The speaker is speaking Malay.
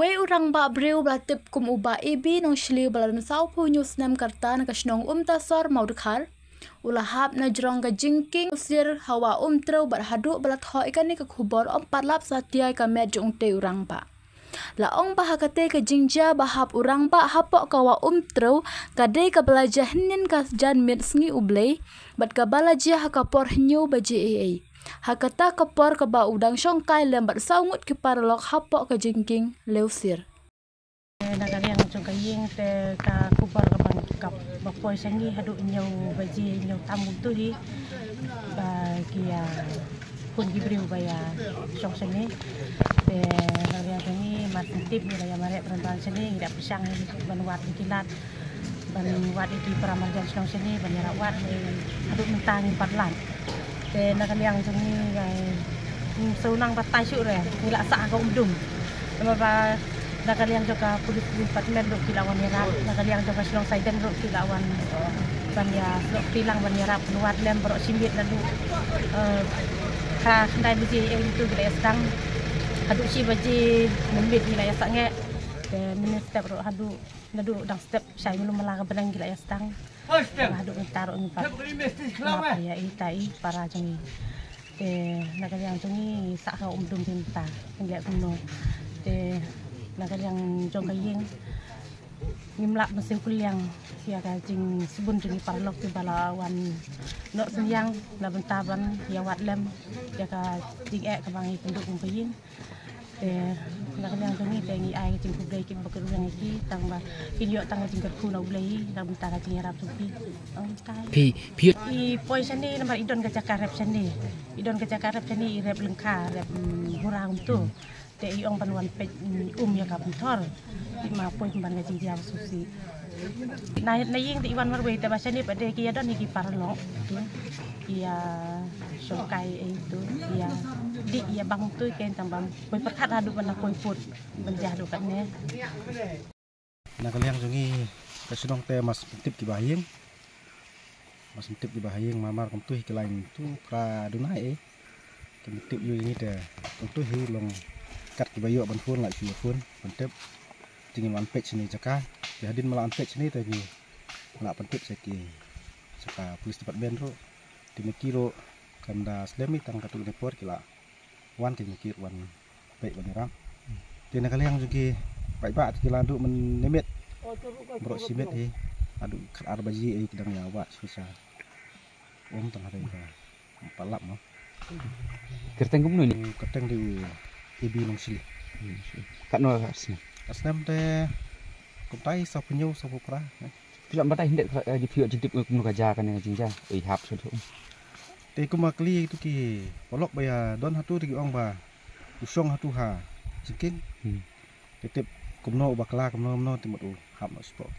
Wei urang ba breu belatip kum uba ibi nong shliu balan sau pu news nem karta na kasnong tasor mau dekhar. Ulahap na jrong ga jingking usir hawa treu berhadu balat ho ikan ni kekubor palap satiai ka met jong te urang ba. La ong bah kate ke jingja bahap urang ba hapok kawa treu kadai ka belajar hinin ka jan mit sngi ublei bat ka balaja hakapor nyu baji ei. Hakata kapor ka ba udang songkai lembat saungut ki parlok hapok ka jingking leusir. Nagal yang juga ying te ka kupar ka bang kap bapoy sangi hadu nyau baji nyau tamu tu hi bagi ya pun gibriu baya song seni te nagal yang sangi mat tip ni ya mare perantuan seni ndak pisang banwat kilat banwat iki peramarjan song seni banyarawat hadu mentang parlan te nagal yang sangi seunang batai syuk re ngilak sak ka umdum ba nagal yang juga polis departemen dok kilawan nyerap nagal yang juga Selong Saiden dok kilawan banya dok pilang banyarap nuat lem berok simbit lalu ka ndai biji itu gila sedang hadu si baji membit gila ya sange dan step ro hadu nadu dang step saya belum melaga benang gila ya sedang hadu taruh ni pak ya itai para jengi nagal yang jengi sak ka umdum pinta enggak kuno nagal yang jong kaying ngimlak mesin kuliang ya kajing sebun jengi parlok ti balawan nok senyang la bentaban ya wat lem ya ka jing ek kabangi penduk kaying nagal yang jengi tengi ai jing kublai ki bakul yang iki tang ba kinyo tang jing kerku na ublai la bentara jing arab supi pi i poi sani nomor idon ka jakarep sani idon ka jakarep sani rep lengka rep hurang tu te iong panuan pej ya ka bentor di ma poi pemban ka jing dia susi na ying ti iwan marwe te basani pade ki ya don iki parlok iya sokai itu iya di iya bang tu ken tambam poi perkat hadu bana poi put benjahdu katne nagal yang jungi kasunong te mas tip ki bahing mas tip ki bahing mamar kom tu ki lain tu pra dunai kim tip yu ini de kom tu hi long kat ki bayu ban pun lại ki pun ban tip tingin wan page ni jaka jadin malan page ni tadi la pan tip seki saka polis departemen ro timikiro kanda slemi tang katul nepor kila wan timikir wan baik wan rang dina kali yang juga baik ba kila du men nemet bro simet adu kat arbaji kidang nyawa susah tang hari ka palap mo kerteng kumno ni kerteng di ibi nong sili katno asnam te kutai sapunyo sapupra tidak batai hendak di view jidip kumno kaja kan yang jinja hap so te kumakli itu ki polok baya don hatu di ong ba usong hatu ha jikin tetep kumno bakla kumno timut hap no sport